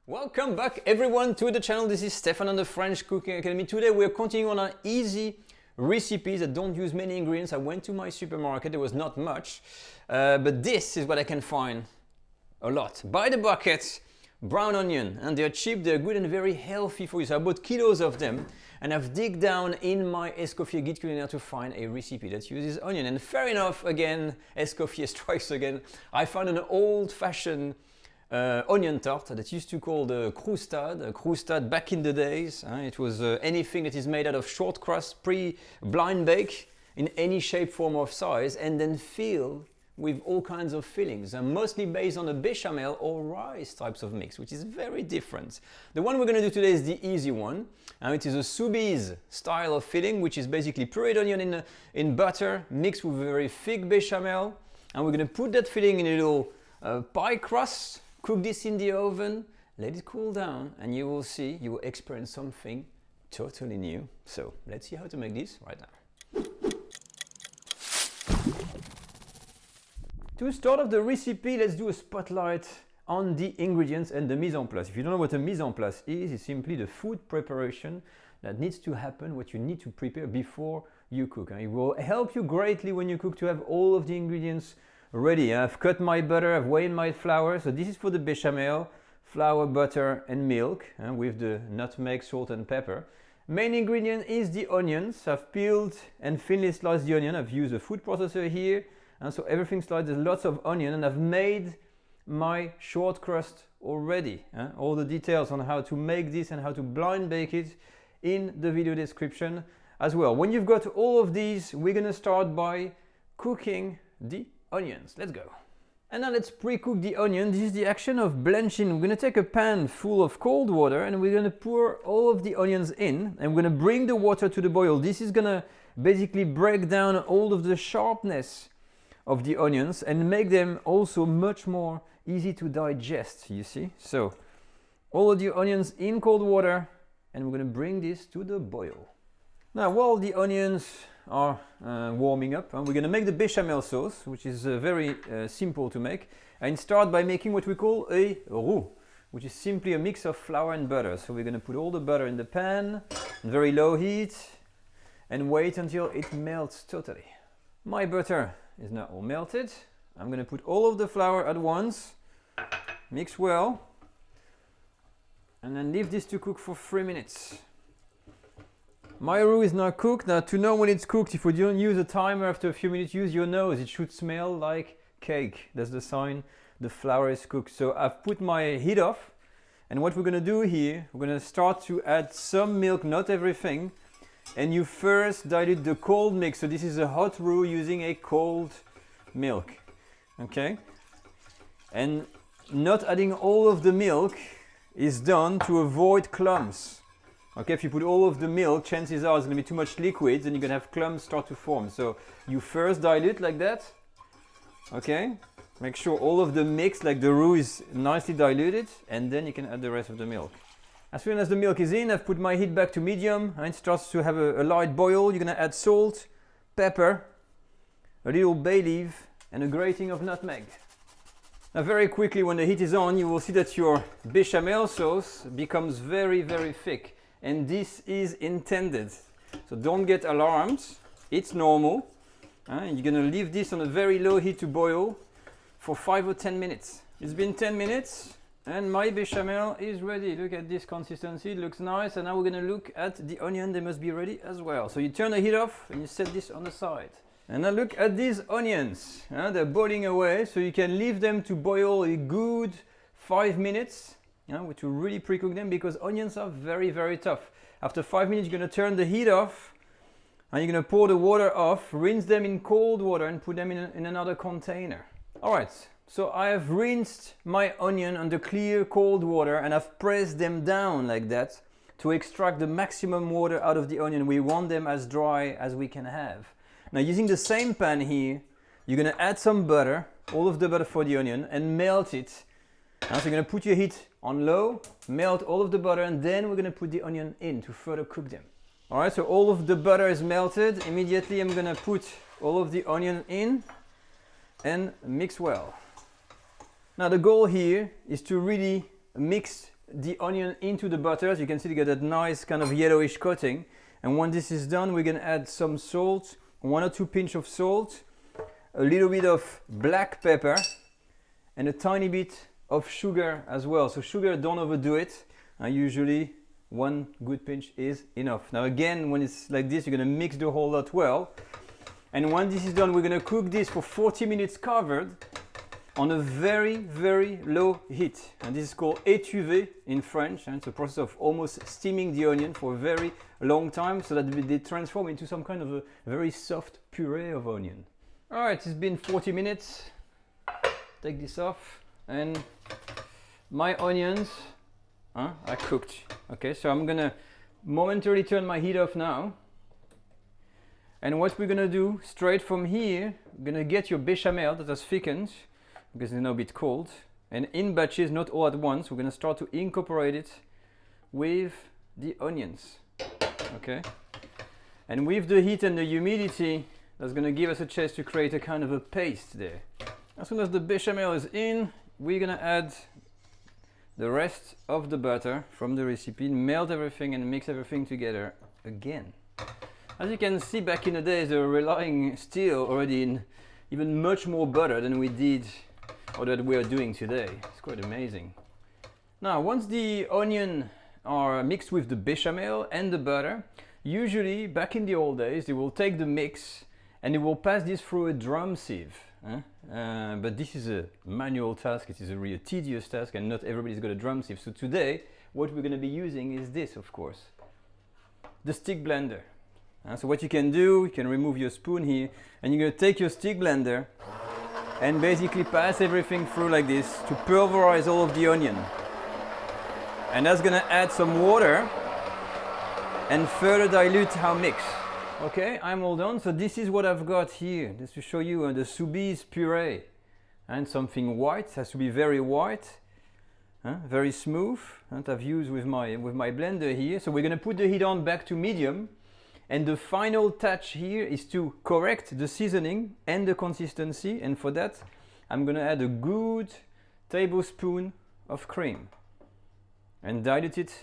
Welcome back everyone to the channel. This is Stefan on the French Cooking Academy. Today we're continuing on our easy recipes that don't use many ingredients. I went to my supermarket, there was not much, but this is what I can find a lot. By the bucket, brown onion, and they're cheap, they're good and very healthy for you. So I bought kilos of them and I've dig down in my Escoffier Guide Culinaire to find a recipe that uses onion. And fair enough, again, Escoffier strikes again. I found an old-fashioned onion tart that used to call the crustade back in the days. It was anything that is made out of shortcrust, pre-blind bake in any shape, form or size, and then filled with all kinds of fillings, mostly based on a bechamel or rice types of mix, which is very different. The one we're going to do today is the easy one. It is a soubise style of filling, which is basically pureed onion in butter mixed with a very thick bechamel, and we're going to put that filling in a little pie crust. Cook this in the oven, let it cool down, and you will see, you will experience something totally new. So let's see how to make this right now. To start off the recipe, let's do a spotlight on the ingredients and the mise en place. If you don't know what a mise en place is, it's simply the food preparation that needs to happen, what you need to prepare before you cook. It will help you greatly when you cook to have all of the ingredients ready. I've cut my butter, I've weighed my flour. So this is for the bechamel, flour, butter and milk with the nutmeg, salt and pepper. Main ingredient is the onions. I've peeled and thinly sliced the onion. I've used a food processor here, and so everything sliced. There's lots of onion, and I've made my short crust already. All the details on how to make this and how to blind bake it in the video description as well. When you've got all of these, we're gonna start by cooking the onions. Let's go. And now let's pre-cook the onion. This is the action of blanching. We're going to take a pan full of cold water and we're going to pour all of the onions in, and we're going to bring the water to the boil. This is going to basically break down all of the sharpness of the onions and make them also much more easy to digest, you see. So all of the onions in cold water, and we're going to bring this to the boil. Now while the onions are warming up, we're going to make the bechamel sauce, which is very simple to make, and start by making what we call a roux, which is simply a mix of flour and butter. So we're going to put all the butter in the pan on very low heat and wait until it melts totally. My butter is now all melted. I'm going to put all of the flour at once, mix well, and then leave this to cook for 3 minutes. My roux is now cooked. Now to know when it's cooked, if we don't use a timer, after a few minutes use your nose, it should smell like cake. That's the sign the flour is cooked. So I've put my heat off, and what we're going to do here, we're going to start to add some milk, not everything, and you first dilute the cold mix. So this is a hot roux using a cold milk, okay? And not adding all of the milk is done to avoid clumps. Okay, if you put all of the milk, chances are it's going to be too much liquid and you're going to have clumps start to form. So you first dilute like that, okay? Make sure all of the mix, like the roux, is nicely diluted, and then you can add the rest of the milk. As soon as the milk is in, I've put my heat back to medium and it starts to have a light boil. You're going to add salt, pepper, a little bay leaf and a grating of nutmeg. Now very quickly, when the heat is on, you will see that your bechamel sauce becomes very, very thick. And this is intended, so don't get alarmed, it's normal. You're going to leave this on a very low heat to boil for 5 or 10 minutes. It's been 10 minutes and my bechamel is ready. Look at this consistency, it looks nice. And now we're going to look at the onion, they must be ready as well. So you turn the heat off and you set this on the side. And now look at these onions, they're boiling away, so you can leave them to boil a good 5 minutes. To really pre-cook them, because onions are very, very tough. After 5 minutes, you're going to turn the heat off and you're going to pour the water off, rinse them in cold water and put them in another container. Alright, so I have rinsed my onion under clear cold water and I've pressed them down like that to extract the maximum water out of the onion. We want them as dry as we can have. Now using the same pan here, you're going to add some butter, all of the butter for the onion, and melt it. Now, so you're going to put your heat on low, melt all of the butter, and then we're going to put the onion in to further cook them. Alright, so all of the butter is melted. Immediately I'm going to put all of the onion in and mix well. Now the goal here is to really mix the onion into the butter. As you can see, you get that nice kind of yellowish coating. And when this is done, we're going to add some salt, 1 or 2 pinch of salt, a little bit of black pepper, and a tiny bit of sugar as well. So sugar, don't overdo it. Usually 1 good pinch is enough. Now again, when it's like this, you're going to mix the whole lot well. And when this is done, we're going to cook this for 40 minutes covered on a very, very low heat. And this is called étuver in French. And it's a process of almost steaming the onion for a very long time so that they transform into some kind of a very soft puree of onion. All right, it's been 40 minutes. Take this off. And my onions are cooked. Okay, so I'm gonna momentarily turn my heat off now. And what we're gonna do straight from here, we're gonna get your bechamel that has thickened because it's now a bit cold. And in batches, not all at once, we're gonna start to incorporate it with the onions. Okay, and with the heat and the humidity, that's gonna give us a chance to create a kind of a paste there. As soon as the bechamel is in, we're gonna add the rest of the butter from the recipe, melt everything and mix everything together again. As you can see, back in the days, they were relying still already in even much more butter than we did or that we are doing today. It's quite amazing. Now, once the onion are mixed with the bechamel and the butter, usually back in the old days, they will take the mix and they will pass this through a drum sieve. But this is a manual task, it is a really tedious task, and not everybody's got a drum sieve. So today, what we're going to be using is this, of course, the stick blender. So what you can do, you can remove your spoon here, and you're going to take your stick blender and basically pass everything through like this to pulverize all of the onion. And that's going to add some water and further dilute our mix. Okay, I'm all done. So this is what I've got here, just to show you the soubise puree. And something white, has to be very white, very smooth, that I've used with my blender here. So we're going to put the heat on back to medium. And the final touch here is to correct the seasoning and the consistency. And for that, I'm going to add a good tablespoon of cream and dilute it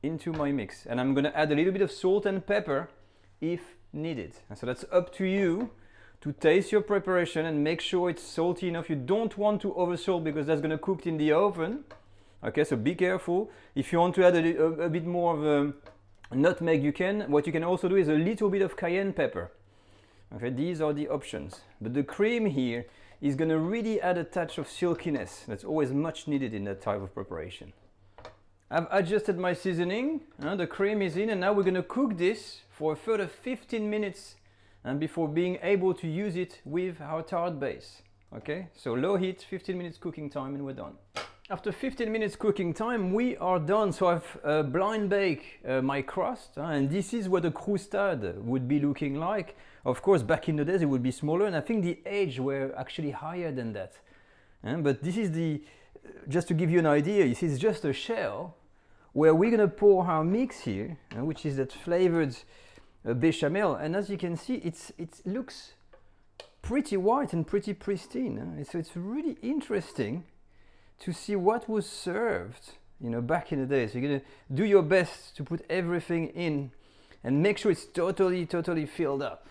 into my mix. And I'm going to add a little bit of salt and pepper if needed. And so that's up to you to taste your preparation and make sure it's salty enough. You don't want to over salt because that's going to cook in the oven. Okay, so be careful. If you want to add a bit more of nutmeg, you can. What you can also do is a little bit of cayenne pepper. Okay, these are the options. But the cream here is going to really add a touch of silkiness. That's always much needed in that type of preparation. I've adjusted my seasoning, the cream is in, and now we're going to cook this for a further 15 minutes before being able to use it with our tart base. Okay, so low heat, 15 minutes cooking time, and we're done. After 15 minutes cooking time, we are done. So I've blind baked my crust, and this is what a croustade would be looking like. Of course, back in the days, it would be smaller, and I think the edges were actually higher than that. But this is just to give you an idea, this is just a shell where we're going to pour our mix here, which is that flavored bechamel. And as you can see, it looks pretty white and pretty pristine. So it's really interesting to see what was served, back in the day. So you're going to do your best to put everything in and make sure it's totally filled up.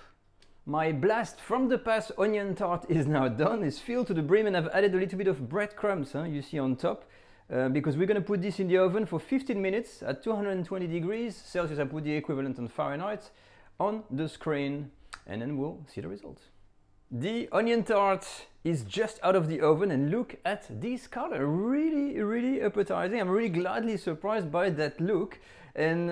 My blast from the past onion tart is now done. It's filled to the brim, and I've added a little bit of breadcrumbs, you see on top, because we're going to put this in the oven for 15 minutes at 220 degrees Celsius. I put the equivalent on Fahrenheit on the screen, and then we'll see the results. The onion tart is just out of the oven, and look at this color, really appetizing. I'm really gladly surprised by that look, and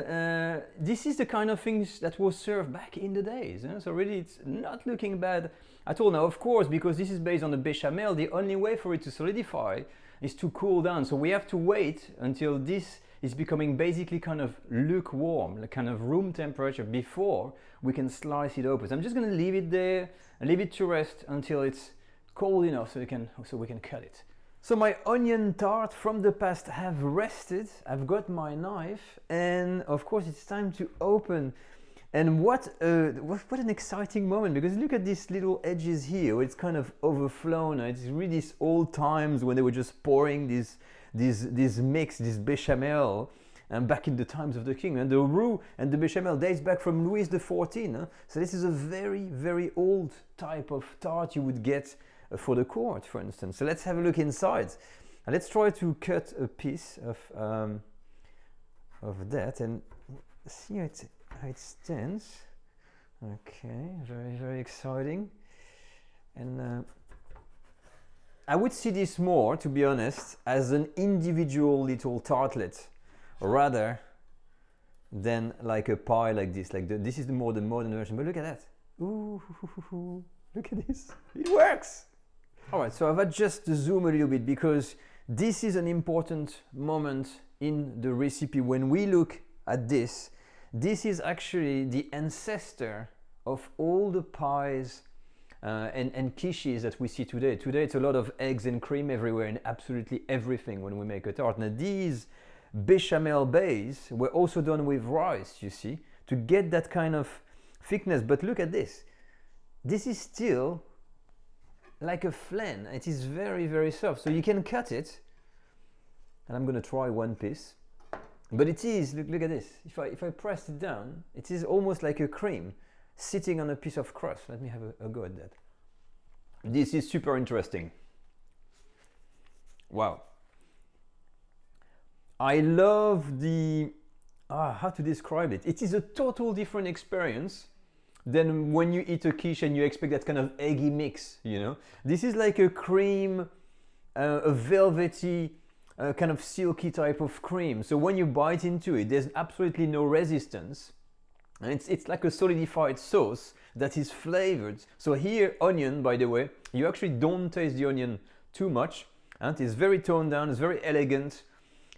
this is the kind of things that was served back in the days. So really it's not looking bad at all. Now of course, because this is based on the bechamel, the only way for it to solidify is to cool down. So we have to wait until this is becoming basically kind of lukewarm, like kind of room temperature, before we can slice it open. So I'm just going to leave it there and leave it to rest until it's cold enough so we can cut it. So my onion tart from the past have rested. I've got my knife, and of course it's time to open. And what an exciting moment, because look at these little edges here where it's kind of overflown. It's really these old times when they were just pouring these this mix, this bechamel, back in the times of the king. And the roux and the bechamel dates back from Louis XIV. So this is a very, very old type of tart you would get for the court, for instance. So let's have a look inside. And let's try to cut a piece of that and see how it stands. Okay, very, very exciting. And I would see this more, to be honest, as an individual little tartlet, rather than like a pie like this. This is the more the modern version. But look at that! Ooh, look at this! It works. All right, so I've adjusted the zoom a little bit because this is an important moment in the recipe. When we look at this, this is actually the ancestor of all the pies and quiches that we see today. Today it's a lot of eggs and cream everywhere in absolutely everything when we make a tart. Now these bechamel base were also done with rice, you see, to get that kind of thickness. But look at this. This is still like a flan. It is very, very soft. So you can cut it. And I'm going to try one piece. But it is, look at this. If I press it down, it is almost like a cream sitting on a piece of crust. Let me have a go at that. This is super interesting. Wow. I love the, how to describe it? It is a total different experience than when you eat a quiche and you expect that kind of eggy mix, you know? This is like a cream, a velvety, kind of silky type of cream. So when you bite into it, there's absolutely no resistance. And it's like a solidified sauce that is flavored. So here, onion, by the way, you actually don't taste the onion too much. And it's very toned down, it's very elegant.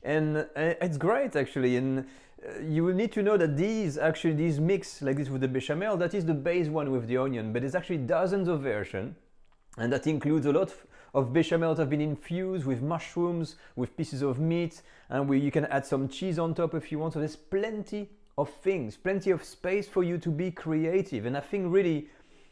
And it's great actually. And you will need to know that these mix like this with the bechamel, that is the base one with the onion, but there's actually dozens of versions. And that includes a lot of bechamel that have been infused with mushrooms, with pieces of meat, and where you can add some cheese on top if you want. So there's plenty of things, plenty of space for you to be creative. And I think really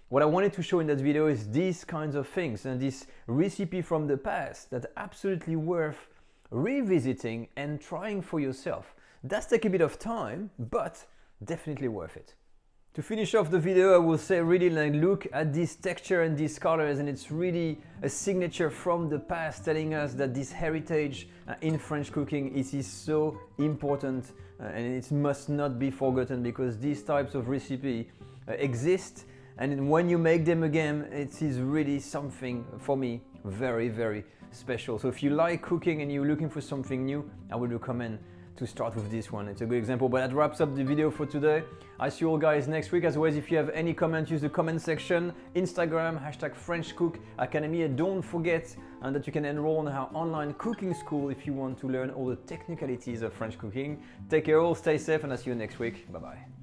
what I wanted to show in that video is these kinds of things and this recipe from the past that are absolutely worth revisiting and trying for yourself. Does take a bit of time, but definitely worth it. To finish off the video, I will say really like look at this texture and these colors, and it's really a signature from the past telling us that this heritage in French cooking is so important and it must not be forgotten, because these types of recipe exist, and when you make them again, it is really something for me very, very special. So if you like cooking and you're looking for something new, I would recommend to start with this one. It's a good example. But that wraps up the video for today. I see you all guys next week. As always, if you have any comment, use the comment section, Instagram, #FrenchCookAcademy, and don't forget that you can enroll in our online cooking school if you want to learn all the technicalities of French cooking. Take care all, stay safe, and I'll see you next week. Bye bye.